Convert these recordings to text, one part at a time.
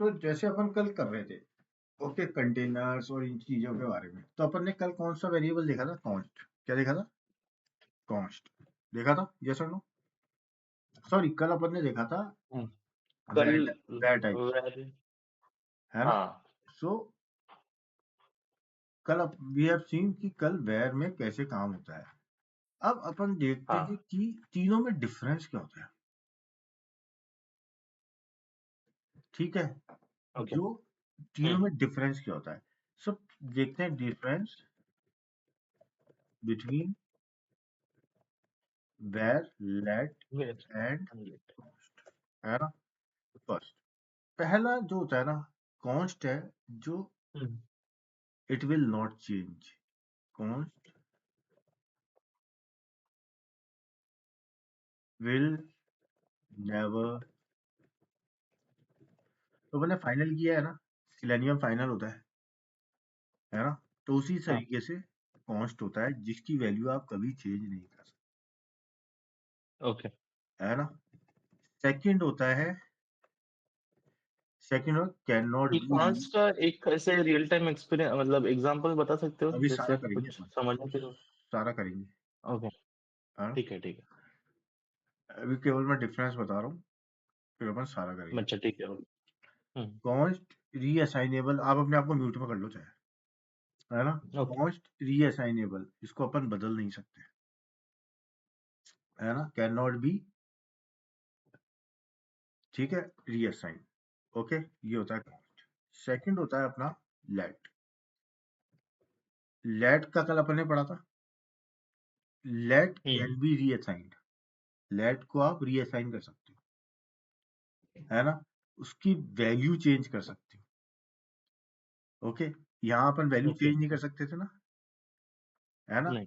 तो जैसे अपन कल कर रहे थे, ओके, कंटेनर्स और इन चीजों के बारे में, तो अपन ने कल कौन सा वेरिएबल देखा था? कॉन्स्ट। क्या देखा था? कॉन्स्ट देखा था, यस और नो? सॉरी, कल अपन ने देखा था हम्म, कल वेर वेर टाइप्स, वह- है ना? हाँ सो कल वी हैव सीन कि कल वेर में कैसे काम होता है। अब अपन देखते हैं हाँ कि तीनों में डिफरेंस क्या होता है। ठीक है, ओके जो तीनों में डिफरेंस क्या होता है, सब देखते हैं difference between var, let wait and unlet const, है ना? फर्स्ट, पहला जो होता है ना, कॉन्स्ट है, जो it will not change. Const will never, तो मैंने फाइनल किया है ना, सिलेनियम फाइनल होता है ना? तो उसी हाँ तरीके से कॉन्स्ट होता है, जिसकी वैल्यू आप कभी चेंज नहीं कर ओके सकते, है ना? सेकंड होता है, सेकंड कैन नॉट ये बी री। कॉन्स का एक ऐसे रियल टाइम एक्सपीरियंस मतलब एग्जांपल बता सकते हो अभी सारा जैसे करेंगे कुछ अपन, समझने के लिए? सारा करेंगे, ओके है ना? ठीक है अभी केवल मैं डिफरेंस बता रहा हूँ, फिर अपन सारा करेंगे। अच्छा ठीक है कॉन्स्ट रीअसाइनेबल, आप अपने आप को म्यूट में कर लो चाहे, है ना? ओके कॉन्स्ट रीअसाइनेबल, इसको अपन बदल नहीं सकते, है ना? कैन नॉट बी, ठीक है, रीअसाइन। ओके, ये होता है कॉन्स्ट। सेकंड होता है अपना लेट। लेट का कल अपन ने पढ़ा था, let hmm can be reassigned. Let को आप रीअसाइन कर सकते हो, है ना? उसकी वैल्यू चेंज कर सकते हो। ओके, यहाँ अपन वैल्यू ओके चेंज नहीं कर सकते थे ना, है ना? नहीं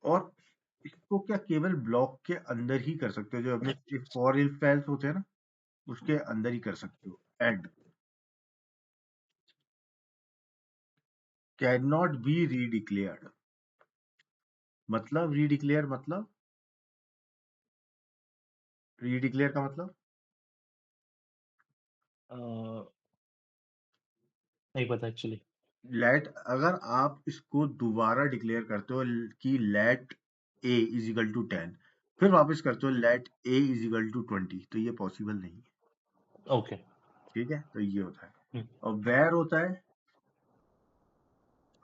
और इसको क्या केवल ब्लॉक के अंदर ही कर सकते हो, जो अपने फॉर इफ एल्स होते हैं ना, उसके अंदर ही कर सकते हो। एंड कैन नॉट बी रीडिक्लेयर्ड, मतलब रीडिक्लेयर मतलब, रीडिक्लेयर का मतलब, नहीं पता एक्चुअली लेट, अगर आप इसको दोबारा डिक्लेयर करते हो कि let a is equal to 10, फिर वापस करते हो let a is equal to 20, तो ये पॉसिबल नहीं है। ओके ठीक है, तो ये होता है। हम्म और वेर होता है,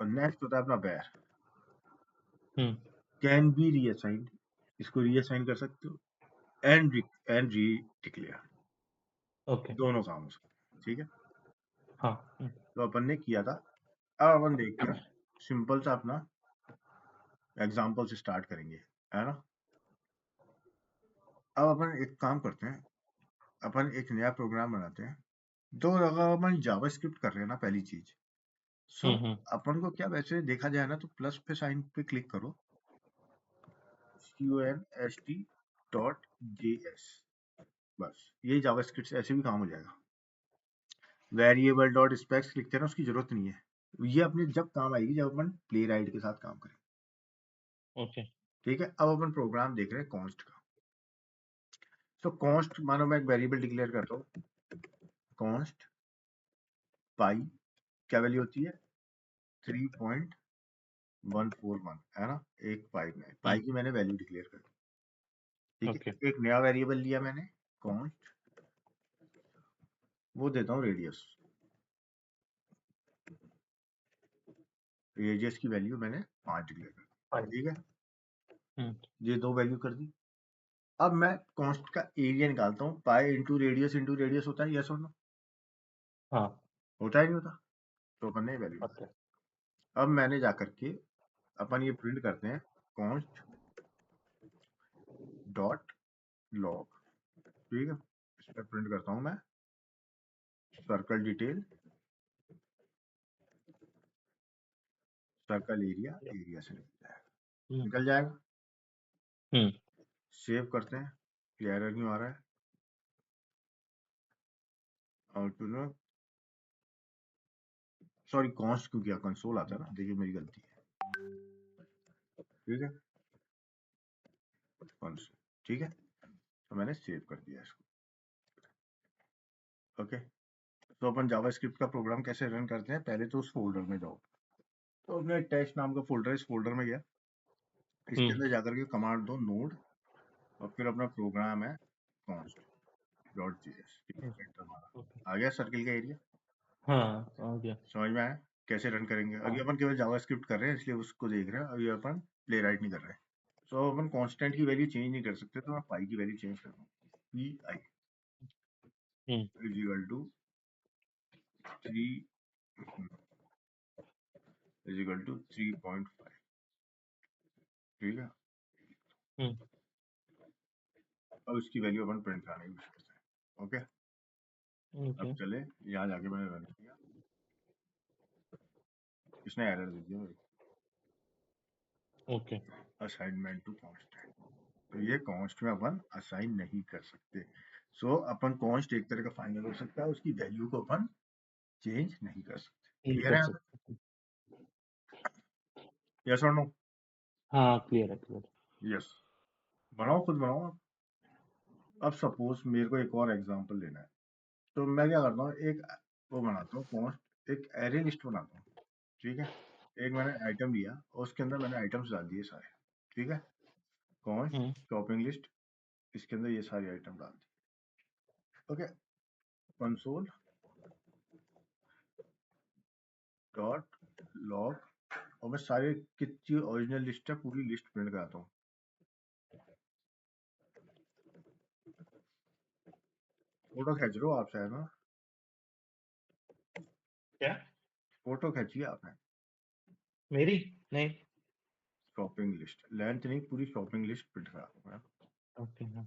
और नेक्स्ट होता है अपना वेर हम्म कैन बी रीअसाइंड, इसको रीअसाइन कर सकते हो। एंड री डिक्लेयर, ओके दोनों काम हो सकते हैं। ठीक है, हाँ तो अपन ने किया था। अब अपन देखते हैं, सिंपल सा अपना एग्जाम्पल से स्टार्ट करेंगे, है ना? अब अपन एक काम करते हैं, अपन एक नया प्रोग्राम बनाते हैं। तो अगर अपन जावास्क्रिप्ट कर रहे हैं ना, पहली चीज, सो हम्म अपन को क्या, वैसे देखा जाए ना, तो प्लस पे साइन पे क्लिक करो, const.js, बस ये जावास्क्रिप्ट से ऐसे भी काम हो जाएगा। वेरिएबल डॉट स्पेक्स लिखते हैं ना, उसकी जरूरत नहीं है, ये अपने जब काम आएगी जब अपन प्ले राइट के साथ काम करें। ओके ठीक है, अब अपन प्रोग्राम देख रहे हैं कॉन्स्ट का। तो कॉन्स्ट, मानो मैं एक वेरिएबल डिक्लेयर करता हूँ, कॉन्स्ट पाई, क्या वैल्यू होती है? 3.141, है ना? एक पाई में, पाई की मैंने वैल्यू डिक्लेयर कर दी। ठीक ओके है, एक नया वेरिएबल लिया मैंने, कॉन्स्ट, वो देता हूँ रेडियस। रेडियस की वैल्यू मैंने 5 डिक्लेयर कर फाइन दी। ठीक है, हम्म ये दो वैल्यू कर दी। अब मैं कॉन्स्ट का एरिया निकालता हूँ, पाई इंटू रेडियस होता है, यस और नो? हाँ होता है नहीं होता? तो अपन ने वैल्यू ओके निकाली। अब मैंने जाकर के अपन ये प्रिंट करते हैं, कॉन्स्ट डॉट लॉग। ठीक है, इसमें प्रिंट करता हूँ मैं circle detail, circle area, area से निकल जाएगा, हम्म निकल जाएगा। हम्म सेव करते हैं, एरर क्यों आ रहा है? आउटपुट, सॉरी, कॉन्स्ट क्यों किया, कंसोल आता है ना, देखिए मेरी गलती है। ठीक है, कंसोल, ठीक है, तो मैंने सेव कर दिया इसको। ओके, तो अपन जावास्क्रिप्ट का प्रोग्राम कैसे रन करते हैं, पहले तो उस फोल्डर में जाओ। तो अपने टेस्ट नाम का फोल्डर है, इस फोल्डर में गया, इसके हम्म अंदर जाकर के कमांड दो नोड और फिर अपना प्रोग्राम है const डॉट जेएस, एंटर मारा, ओके। आ गया सर्किल का एरिया। हाँ आ गया। समझ में आया कैसे रन करेंगे? अभी हाँ अपन केवल जावास्क्रिप्ट कर रहे हैं इसलिए उसको देख रहे हैं, अभी अपन प्ले राइट नहीं कर रहे हैं। सो अपन कांस्टेंट की वैल्यू चेंज नहीं कर सकते, तो मैं पाई की वैल्यू चेंज कर दूँ, P I hmm is equal to 3 is equal to 3.5। ठीक है, हम्म अब इसकी वैल्यू अपन प्रिंट कराने की कोशिश करते हैं। ओके, अब ओके चले, यहाँ जाके मैंने रन किया, इसने एरर दे दिया मेरे ओके। को, असाइनमेंट टू कांस्टेंट। तो ये कॉन्स्ट में अपन असाइन नहीं कर सकते। सो अपन कॉन्स्ट एक तरह का फाइनल हो सकता है, उसकी वैल्यू को अपन चेंज नहीं कर सकते। नहीं क्लियर कर है यहाँ सकते। पे? यस और नो? हाँ क्लियर है क्लियर। यस, बनाओ, खुद बनाओ आप। अब सपोज मेरे को एक और एग्जांपल लेना है, तो मैं क्या करता हूँ, एक वो बनाता हूँ कॉन्स्ट, एक एरे लिस्ट बनाता हूँ। ठीक है, एक मैंने आइटम लिया और उसके अंदर मैंने आइटम्स डाल दिए सारे। ठीक है, कॉन्स्ट हम्म शॉपिंग लिस्ट, इसके अंदर ये सारे आइटम डाल दिए। ओके, कंसोल डॉट लॉग, और मैं सारे कितनी ओरिजिनल लिस्ट है पूरी लिस्ट प्रिंट कराता हूँ। फोटो खींच रहे हो आप शायद ना? क्या? फोटो खींची है आपने? मेरी? नहीं। शॉपिंग लिस्ट लेंथ नहीं, पूरी शॉपिंग लिस्ट प्रिंट कराता हूँ मैं। ओके हाँ।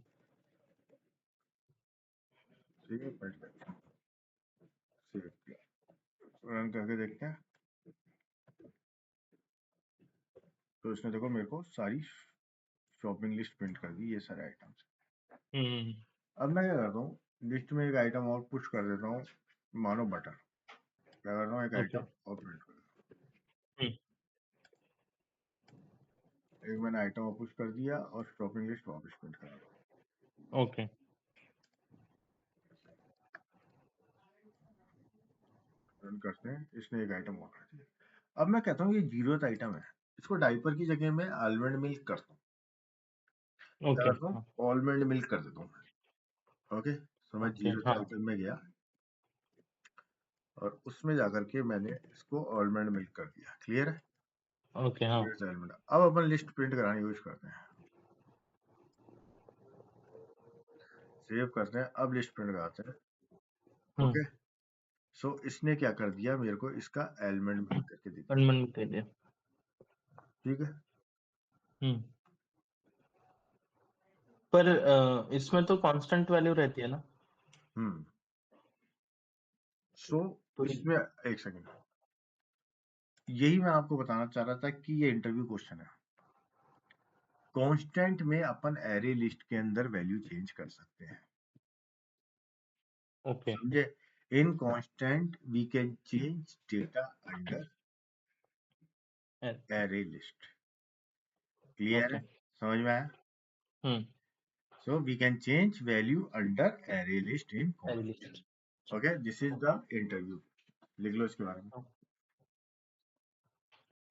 ठीक है, प्रिंट करता हूँ, सेव किया, रन करके देखते हैं। तो इसने देखो मेरे को सारी शॉपिंग लिस्ट प्रिंट कर दी, ये सारे आइटम्स। हम्म अब मैं क्या करता हूँ, लिस्ट में एक आइटम और पुश कर देता हूँ, मानो बटर। क्या करता हूँ, एक ओके। आइटम और प्रिंट कर देता हम्म हूँ, एक मैंने आइटम और पुश कर दिया और शॉपिंग लिस्ट वापस प्रिंट करा दो। ओके। रन करते हैं, इसने एक आइटम और कर दिया। अब मैं कहता हूँ ये जीरो आइटम है, इसको डाइपर की जगह में आलमंड मिल्क करता हूँ। क्या ओके करता हूँ, हाँ। आलमंड मिल्क कर देता हूँ। ओके, तो मैं ओके जीरो हाँ। आइटम में गया और उसमें जाकर के मैंने इसको आलमंड मिल्क कर दिया। क्लियर है? ओके हाँ। Zero almond. अब अपन लिस्ट प्रिंट कराने की कोशिश करते हैं, सेव करते हैं, अब लिस्ट प्रिंट कराते हैं। हम्म ओके, सो इसने क्या कर दिया, मेरे को इसका एलिमेंट मिल करके दे दिया। वन मन कह दिया। ठीक है, हम्म पर इसमें तो कांस्टेंट वैल्यू रहती है ना? हम्म, सो तो इसमें एक सेकंड, यही मैं आपको बताना चाह रहा था कि ये इंटरव्यू क्वेश्चन है। कांस्टेंट में अपन एरे लिस्ट के अंदर वैल्यू चेंज कर सकते हैं, ओके समझे? In constant we can change data under array list. Clear okay. है? समझ में आया? Hmm so we can change value under array list in array constant. List. Okay, this is the interview. लिख लो इसके बारे में।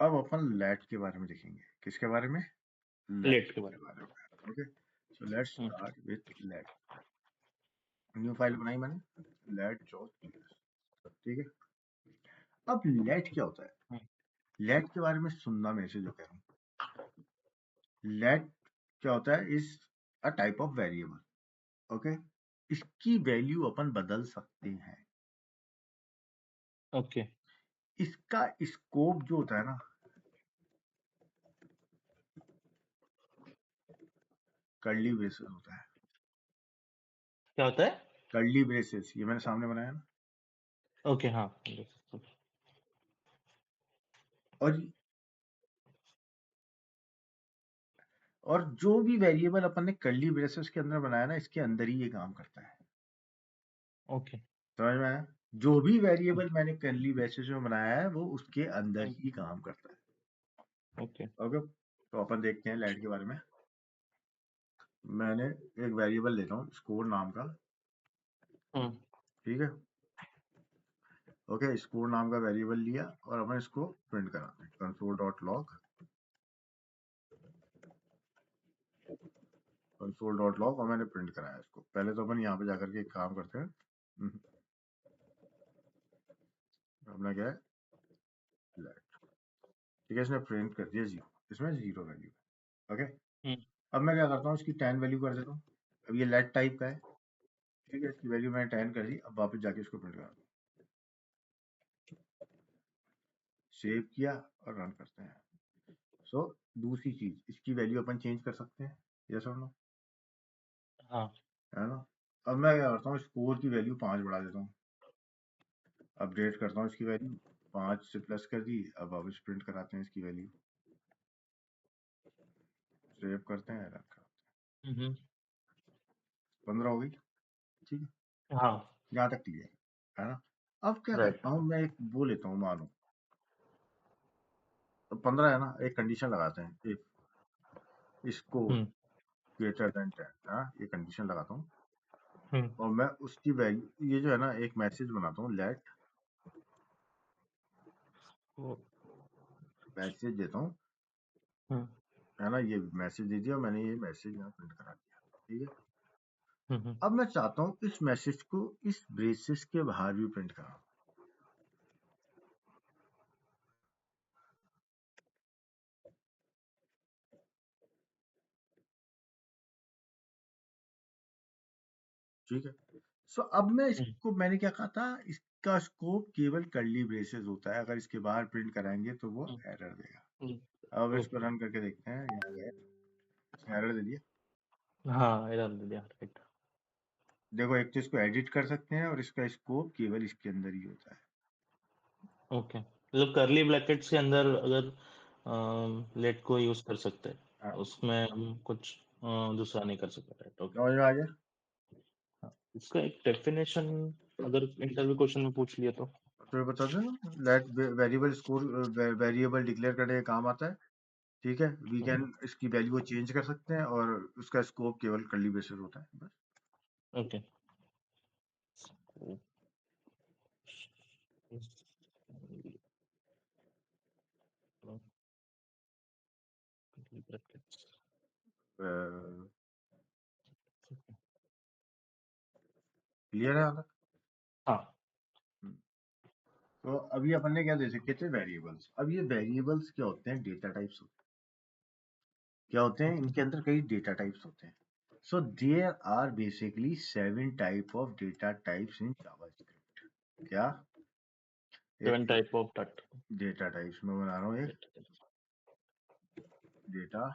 अब अपन लेट के बारे में देखेंगे। किसके बारे में? लेट लेट के के बारे बारे में। ओके, सो लेट्स में। Start with let. New file बनाई मैंने, लेट जॉब। ठीक है, अब लेट क्या होता है? हम्म लेट के बारे में सुनना मेरे से जो कह रहा हूँ। लेट क्या होता है, is a type of variable. Okay, इसकी वैल्यू अपन बदल सकते हैं। ओके। इसका स्कोप जो होता है ना, कर्ली ब्रेसेस होता है। क्या होता है? कर्ली ब्रेसेस, ये मैंने सामने बनाया ना। ओके हाँ। और जो भी वेरिएबल अपन ने कर्ली ब्रेसेस के अंदर बनाया ना, इसके अंदर ही ये काम करता है। ओके। समझ में आया? जो भी वेरिएबल मैंने कर्ली ब्रेसेस में बनाया है वो उसके अंदर ही काम करता है। ओके। ओके, तो अपन देखते हैं लेट के बारे में। मैंने एक वेरिएबल लेता हूँ स्कोर नाम का। हम्म ठीक है। ओके, स्कोर नाम का वेरिएबल लिया और अपन इसको प्रिंट कराते हैं, console.log और मैंने प्रिंट कराया इसको। पहले तो अपन यहाँ पे जाकर के एक काम करते हैं। अपना क्या है, let, ठीक है, इसने प्रिंट कर दिया 0, इसमें 0 वैल्यू। ओके, हम्म, अब मैं क्या करता हूँ, इसकी 10 वैल्यू कर देता हूँ। अब ये let टाइप का है, ठीक है, इसकी वैल्यू मैंने 10 कर दी। अब वापस जाके इसको प्रिंट करा, सेव किया और रन करते हैं। सो दूसरी चीज, इसकी वैल्यू अपन चेंज कर सकते हैं, यस और नो, हाँ है ना। अब मैं क्या करता हूँ, स्कोर की वैल्यू 5 बढ़ा देता हूँ, अपडेट करता हूँ इसकी वैल्यू 5 से प्लस कर दी। अब वापस प्रिंट कराते हैं इसकी वैल्यू, सेव करते हैं, रन करते हैं, हम्म, 15 हो गई। ठीक है, हाँ यहाँ तक क्लियर है ना। अब क्या राइट करता हूँ, मैं एक वो लेता हूँ, मानो तो 15 है ना, एक कंडीशन लगाते हैं, if score hmm greater than 10, हाँ, ये कंडीशन लगाता हूँ। हम्म और मैं उसकी वैल्यू, ये जो है ना, एक मैसेज बनाता हूँ, लेट वो, मैसेज देता हूँ, हम्म है ना। ये मैसेज दे दिया मैंने, ये मैसेज यहाँ प्रिंट करा दिया। ठीक है, हम्म अब मैं चाहता हूँ इस मैसेज को इस ब्रेसेस के बाहर भी प्रिंट करा। ठीक है, सो अब मैं हम्म इसको, मैंने क्या कहा था, इसका स्कोप केवल कर्ली ब्रेसेस होता है, अगर इसके बाहर प्रिंट कराएंगे तो वो हम्म, एरर देगा। हम्म, अब इसको ओके रन करके देखते हैं, यहाँ गए, इसने एरर दे दिया। हाँ ये डाल दिया राइट। देखो, एक तो इसको एडिट कर सकते हैं और इसका स्कोप केवल इसके अंदर ही होता है। ओके मतलब करली ब्रैकेट्स के अंदर अगर लेट को यूज कर सकते हैं, हाँ, उसमें हम कुछ दूसरा नहीं कर सकते, राइट ओके। समझ में आ गया। इसका एक डेफिनेशन अगर इंटरव्यू क्वेश्चन में पूछ लिया तो। तो ये बता दो, let variable score, variable declare करने का काम आता है। ठीक है, वी हम्म, कैन इसकी वैल्यू को चेंज कर सकते हैं और उसका स्कोप केवल कर्ली ब्रेसेस होता है, बस। ओके क्लियर है यहाँ तक? हाँ हम्म, तो अभी अपन ने क्या दे सके थे, वेरिएबल्स। अब ये वेरिएबल्स क्या होते हैं, डेटा टाइप्स होते हैं। क्या होते हैं, ओके इनके अंदर कई डेटा टाइप्स होते हैं। So there are basically 7 type of data types in JavaScript. क्या, 7 एक type of data. Data types में बना रहा हूँ, एक डेटा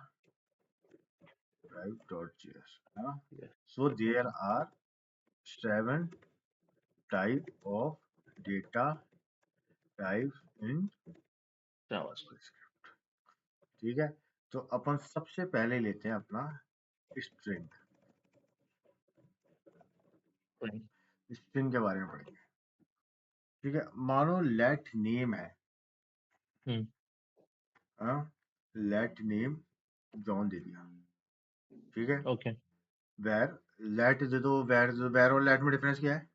टाइप डॉट जेएस, है ना। So there okay are 7 type of data types in JavaScript JavaScript. ठीक है, तो अपन सबसे पहले लेते हैं अपना स्ट्रिंग। स्ट्रिंग के बारे में पढ़ेंगे। ठीक है, मानो लेट नेम है, हम्म लेट नेम जॉन दे दिया। ठीक है, ओके वेर, लेट दे दो, वेर और लेट में डिफरेंस क्या है,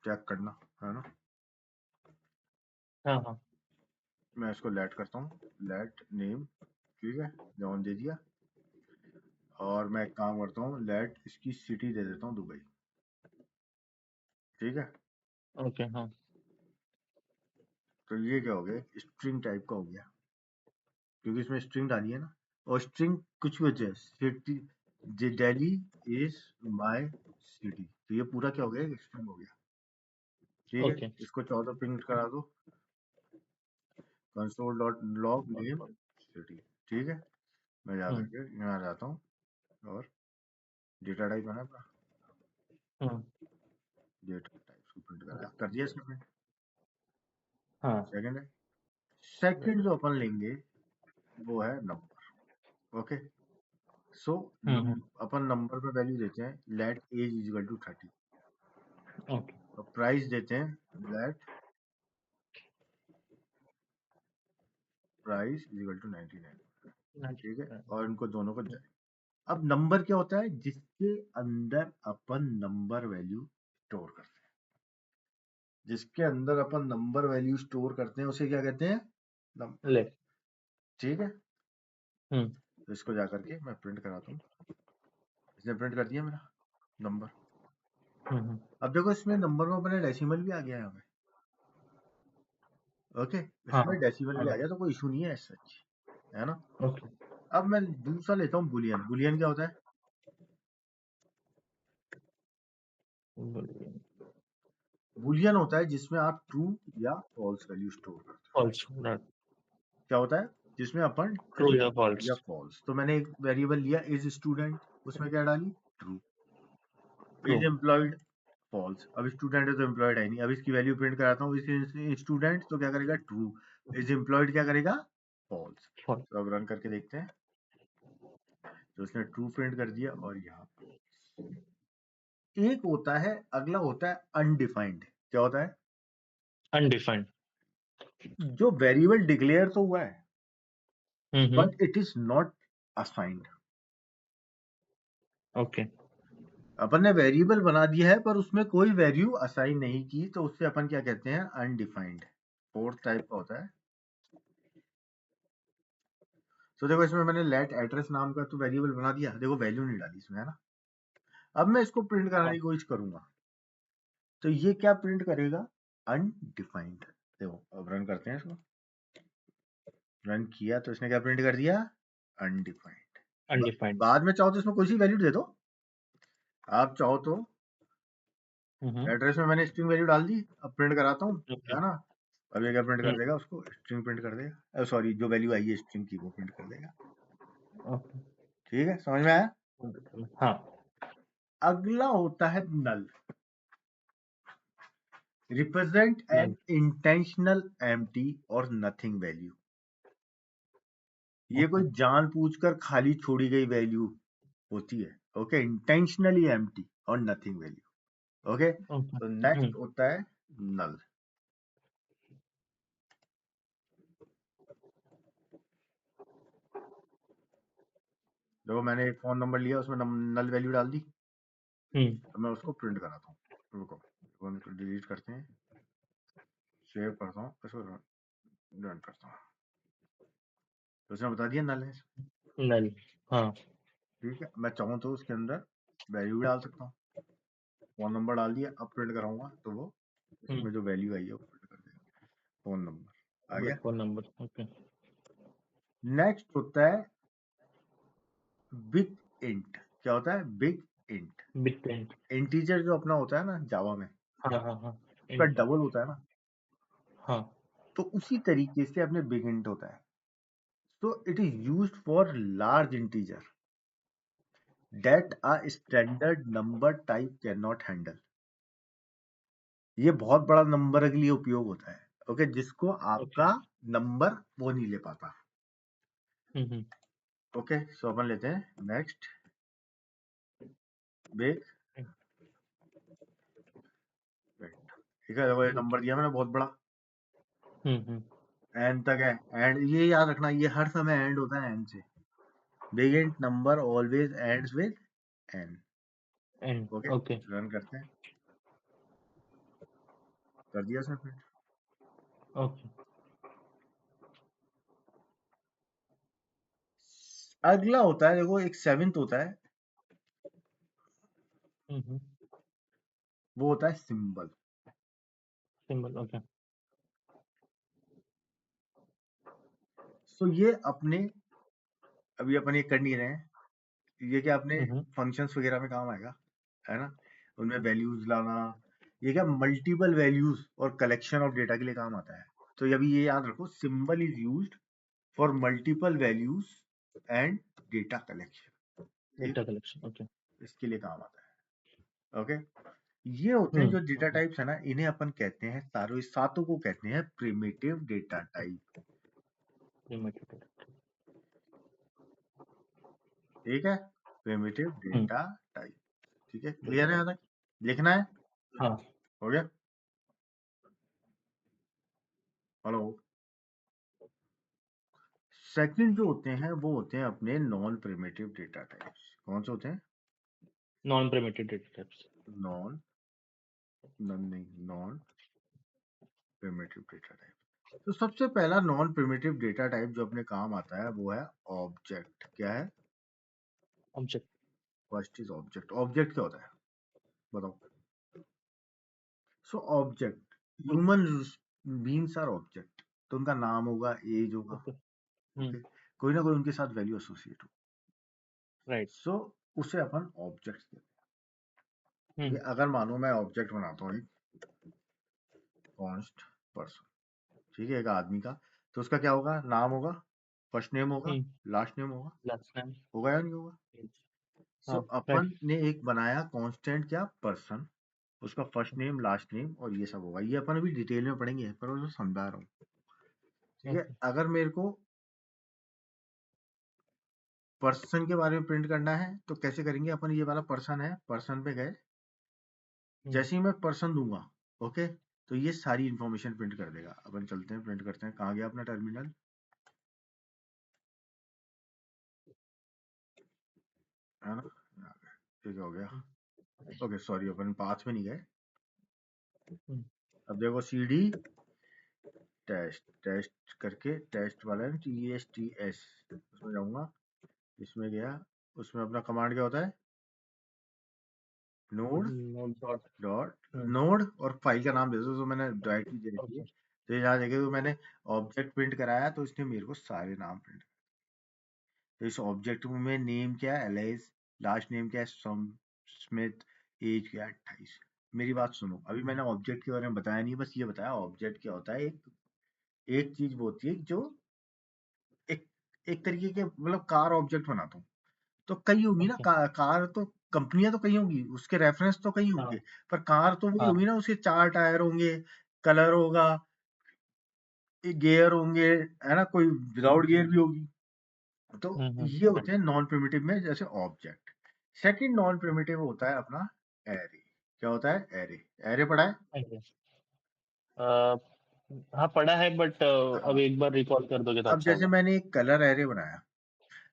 चेक करना, है ना। हाँ हाँ मैं इसको लेट करता हूँ, लेट नेम, ठीक है, जॉन दे दिया। और मैं एक काम करता हूँ, लेट इसकी सिटी दे देता हूँ, दुबई। ठीक है, ओके हाँ तो ये क्या हो गया, स्ट्रिंग टाइप का हो गया, क्योंकि इसमें स्ट्रिंग डाली है ना। और स्ट्रिंग कुछ भी होती है, city, Delhi is my city, तो ये पूरा क्या हो गया, स्ट्रिंग हो गया। ठीक है, ओके इसको 14 प्रिंट करा दो, console dot log name city. ठीक है, मैं जा हम्म करके यहाँ जाता हूँ और डेटा टाइप है ना अपना, हम्म डेटा टाइप को प्रिंट ओके करा कर दिया इसने प्रिंट। हाँ सेकंड है, सेकंड राइट जो अपन लेंगे वो है नंबर। ओके, सो हम्म अपन नंबर पे वैल्यू देते हैं, let age is equal to 30। Okay और प्राइस देते हैं, let price is equal to 99। ठीक है, और इनको दोनों को जाए। अब नंबर क्या होता है? जिसके अंदर अपन नंबर वैल्यू स्टोर करते हैं। जिसके अंदर अपन नंबर वैल्यू स्टोर करते हैं उसे क्या कहते हैं? नंबर। ले। ठीक है, हम्म तो इसको जाकर के मैं प्रिंट कराता हूँ। इसने प्रिंट कर दिया मेरा नंबर। हम्म अब देखो इसमें नंबर में अपने डेसिमल भी आ गया है यहाँ पे। ओके, हाँ इसमें डेसिमल आ भी आ गया। गया, तो कोई इशू नहीं है सच, है ना? ओके। अब मैं दूसरा लेता हूँ बुलियन। बुलियन क्या होता है? बुलियन होता है जिसमें आप ट्रू या फॉल्स वैल्यू स्टोर करते हो। फॉल्स। क्या होता है? जिसमें अपन ट्रू ट्रू या या फॉल्स। फॉल्स। तो मैंने एक वेरिएबल लिया इज स्टूडेंट, उसमें क्या डाली? True. True. Is employed, false. अब स्टूडेंट है तो एम्प्लॉयड है नहीं। अब इसकी वैल्यू प्रिंट कराता हूँ, इज स्टूडेंट तो क्या करेगा? ट्रू। इज एम्प्लॉयड क्या करेगा? फॉल्स। फॉल्स। तो अब रन करके देखते हैं, तो उसने ट्रू प्रिंट कर दिया। और यहाँ एक होता है, अगला होता है अनडिफाइंड। क्या होता है? अनडिफाइंड। जो वेरिएबल डिक्लेयर तो हुआ है hmm but it is not assigned. Okay. अपन ने वेरिएबल बना दिया है पर उसमें कोई वैल्यू असाइन नहीं की, तो उससे अपन क्या कहते हैं? अनडिफाइंड। फोर्थ टाइप का होता है। तो देखो इसमें मैंने लेट एड्रेस नाम का तो वेरिएबल बना दिया, देखो वैल्यू नहीं डाली इसमें, है ना? अब मैं इसको प्रिंट कराने हाँ। की कोशिश करूंगा, तो ये क्या प्रिंट करेगा? अनडिफाइंड। देखो अब रन करते हैं इसको। रन किया तो इसने क्या प्रिंट कर दिया? अनडिफाइंड। अनडिफाइंड। बाद में चाहो तो इसमें कोई सी वैल्यू दे दो। आप चाहो तो एड्रेस में मैंने स्ट्रिंग वैल्यू डाल दी, अब प्रिंट कराता हूँ, ओके। है ना? अब ये क्या प्रिंट कर हम्म देगा? उसको स्ट्रिंग प्रिंट कर देगा। सॉरी, जो वैल्यू आई है स्ट्रिंग की वो प्रिंट कर देगा। ओके। ठीक है, समझ में आया? हाँ। अगला होता है null. Represent an done. Intentional empty और नथिंग वैल्यू। ये ओके। कोई जानबूझकर खाली छोड़ी गई वैल्यू होती है। ओके, इंटेंशनली एम्प्टी और नथिंग वैल्यू। Okay, okay. तो नेक्स्ट होता है नल। देखो मैंने एक फोन नंबर लिया, उसमें नल वैल्यू डाल दी। हम्म अब मैं उसको प्रिंट कराता हूँ। रुको, फोन को डिलीट करते हैं, सेव करता हूँ, इसको रन करता हूँ। तो उसने बता दिया नल है। नल। हाँ। ठीक है, मैं चाहूँ तो उसके अंदर वैल्यू भी डाल सकता हूँ। फोन नंबर डाल दिया, अब प्रिंट कराऊंगा तो वो इसमें जो वैल्यू आई है वो प्रिंट कर देगा। फोन नंबर आ गया। Phone number. ओके। नेक्स्ट होता है बिग इंट। क्या होता है? Big int. Big print. Integer जो अपना होता है ना जावा में, हाँ हाँ हाँ। उसका डबल होता है ना, हाँ। तो उसी तरीके से अपने बिग इंट होता है। तो it is used for large integer that a standard number type can not handle. ये बहुत बड़ा नंबर के लिए उपयोग होता है। ओके, जिसको ओके। आपका नंबर वो नहीं ले पाता। हम्म ओके, सो अपन लेते हैं नेक्स्ट बिग इंट। ठीक है, देखो ये बिग। नंबर दिया मैंने बहुत बड़ा, हम्म एन तक है। एंड ये याद रखना, ये हर समय एंड होता है एन से। Big int number always ends with n. End. Okay, okay. Run करते हैं। कर दिया सर प्रिंट। ओके। अगला होता है, देखो एक सेवेंथ होता है, हम्म वो होता है सिंबल। सिंबल। ओके। सो ये अपने, अभी अपन ये कर नहीं रहे हैं, ये क्या अपने हम्म फंक्शंस वगैरह में काम आएगा, है ना? उनमें वैल्यूज लाना, ये क्या मल्टीपल वैल्यूज और कलेक्शन ऑफ डेटा के लिए काम आता है। तो अभी ये याद रखो, symbol is used for multiple values and data collection. ठीक, डेटा कलेक्शन। ओके। इसके लिए काम आता है। ओके, ये होते हैं जो डेटा ओके। टाइप्स है ना, इन्हें अपन कहते हैं, सारों इस सातों को कहते हैं प्रिमिटिव डेटा टाइप। ठीक है, प्रिमिटिव डेटा टाइप। ठीक है, क्लियर है यहाँ तक? लिखना है? हाँ। हो गया? हेलो। सेकंड जो होते हैं वो होते हैं अपने नॉन प्रिमिटिव डेटा टाइप्स। कौन से होते हैं? Non primitive data types. Non non primitive data type. तो सबसे पहला नॉन प्रिमिटिव डेटा टाइप जो अपने काम आता है वो है ऑब्जेक्ट। क्या है? Object. First is object. Object क्या होता है बताओ? So object, human beings are object. तो उनका नाम होगा, एज होगा, ओके। ओके, कोई ना कोई उनके साथ वैल्यू एसोसिएट हो। राइट। सो उसे अपन ऑब्जेक्ट कहते हैं। हम्म। ठीक है, अगर मानो मैं ऑब्जेक्ट बनाता हूँ एक कॉन्स्ट पर्सन, ठीक है, एक आदमी का, तो उसका क्या होगा? नाम होगा, फर्स्ट नेम होगा, हम्म। लास्ट नेम होगा। Last time. होगा या नहीं होगा? सो हाँ। अपन राइट। ने एक बनाया कांस्टेंट, क्या? पर्सन। उसका फर्स्ट नेम, लास्ट नेम और ये सब होगा। ये अपन अभी डिटेल में पढ़ेंगे, पर मैं तो समझा रहा हूँ। ठीक है, ओके। अगर मेरे को पर्सन के बारे में प्रिंट करना है तो कैसे करेंगे अपन? ये वाला पर्सन है, पर्सन पे गए, जैसे ही मैं पर्सन दूंगा, ओके, तो ये सारी इंफॉर्मेशन प्रिंट कर देगा। अपन चलते हैं, प्रिंट करते हैं। कहाँ गया अपना टर्मिनल? है ना, यहाँ पे। ठीक हो गया। ओके, सॉरी, अपन पाथ में नहीं गए। अब देखो, CD टेस्ट टेस्ट करके, टेस्ट वाला है, TESTS, उसमें जाऊंगा, इसमें गया, उसमें अपना कमांड क्या होता है? Node note dot. Dot node, और फाइल का नाम दे दो, तो मैंने डायरेक्टली दे रखी है। ओके। तो यहाँ देखे तो मैंने ऑब्जेक्ट प्रिंट कराया, तो इसने मेरे को सारे नाम प्रिंट। तो इस ऑब्जेक्ट में नेम क्या है? एलेस। लास्ट नेम क्या है? सम स्मिथ। एज क्या है? 28। मेरी बात सुनो, अभी मैंने ऑब्जेक्ट के बारे में बताया नहीं, बस ये बताया ऑब्जेक्ट क्या होता है। एक एक चीज वो होती है जो एक एक तरीके के, मतलब कार ऑब्जेक्ट बनाता हूँ, तो कई होगी ना, ओके। कार तो कंपनियां तो कई होंगी, उसके रेफरेंस तो कई हाँ। होंगे, पर कार तो वही हाँ। होगी ना, उसके 4 टायर होंगे, कलर होगा, गियर होंगे, है ना, कोई विदाउट गियर भी होगी। तो ये होते राइट। हैं नॉन प्रिमिटिव में, जैसे ऑब्जेक्ट। सेकंड नॉन प्रिमिटिव होता है अपना एरे। क्या होता है? एरे। एरे पढ़ा है? हाँ पढ़ा है, बट अब हाँ। एक बार रिकॉल कर दोगे तो अब अच्छा जैसे होगा। मैंने एक कलर एरे बनाया,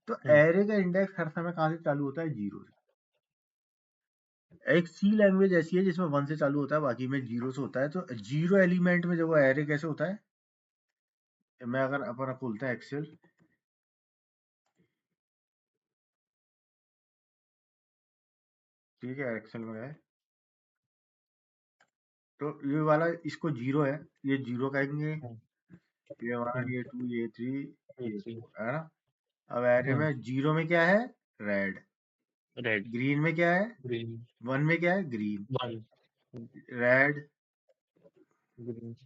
तो हम्म। एरे का इंडेक्स हर समय कहाँ से चालू होता है? 0 से। एक सी लैंग्वेज ऐसी है जिसमें 1 से चालू होता है, बाकी में 0 से होता है। तो 0 एलिमेंट में जब वो एरे कैसे होता है? मैं अगर अपना खोलता है एक्सेल, ठीक है, एक्सेल में गए, तो ये वाला, इसको 0 है, ये 0 कहेंगे, हम्म। ये 1, हम्म। ये 2, ये 3, ये ये थ्री। 4, है ना। अब एरे में 0 में क्या है? रेड। रेड। ग्रीन में क्या है? ग्रीन। 1 में क्या है? Green. One. Red, green.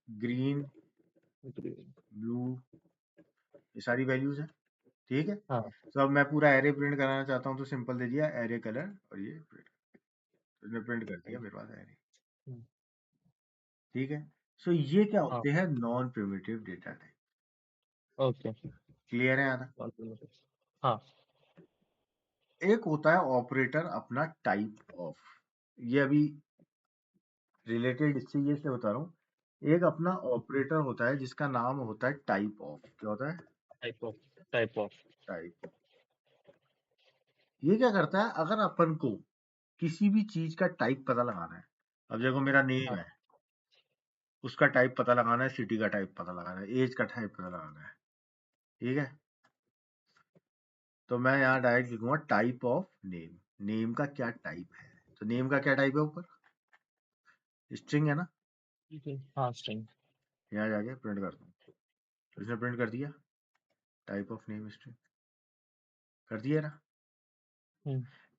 Green, green. Blue, ये सारी वैल्यूज हैं। ठीक है, हाँ। तो अब मैं पूरा एरे प्रिंट कराना चाहता हूँ, तो सिंपल दे दिया एरे कलर, और ये प्रिंट, इसने प्रिंट कर दिया मेरे पास एरे। हम्म। ठीक है, सो ये क्या हाँ। होते हैं? Non primitive data type. Okay. Clear है यहाँ? हाँ। एक होता है ऑपरेटर अपना टाइप ऑफ। ये अभी रिलेटेड इससे ये से बता रहा हूँ। एक अपना ऑपरेटर होता है जिसका नाम होता है टाइप ऑफ। क्या होता है? Type of. Type of. Type. ये क्या करता है? अगर अपन को किसी भी चीज का टाइप पता लगाना है, अब देखो मेरा नेम हाँ। है, उसका टाइप पता लगाना है, सिटी का टाइप पता लगाना है, एज का टाइप पता लगाना है, ठीक है, तो मैं यहाँ डायरेक्ट लिखूंगा टाइप ऑफ नेम। नेम का क्या टाइप है? तो नेम का क्या टाइप है? ऊपर स्ट्रिंग है ना। ठीक है। हाँ स्ट्रिंग। यहाँ जाके प्रिंट करता हूँ, तो इसने प्रिंट कर दिया टाइप ऑफ नेम स्ट्रिंग, कर दिया ना।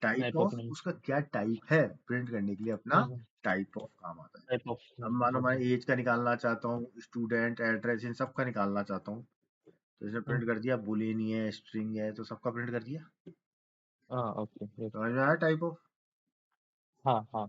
Type type of of, name. उसका क्या टाइप है, प्रिंट करने के लिए अपना टाइप ऑफ काम आता है। टाइप ऑफ अब नेम। मानो मैं ओके। एज का निकालना चाहता हूँ, स्टूडेंट, एड्रेस, इन सब का निकालना चाहता हूँ, तो इसने प्रिंट कर दिया बुलियन है, स्ट्रिंग है, तो सबका प्रिंट कर दिया। हाँ ओके। समझ में आया टाइप ऑफ? हाँ हाँ।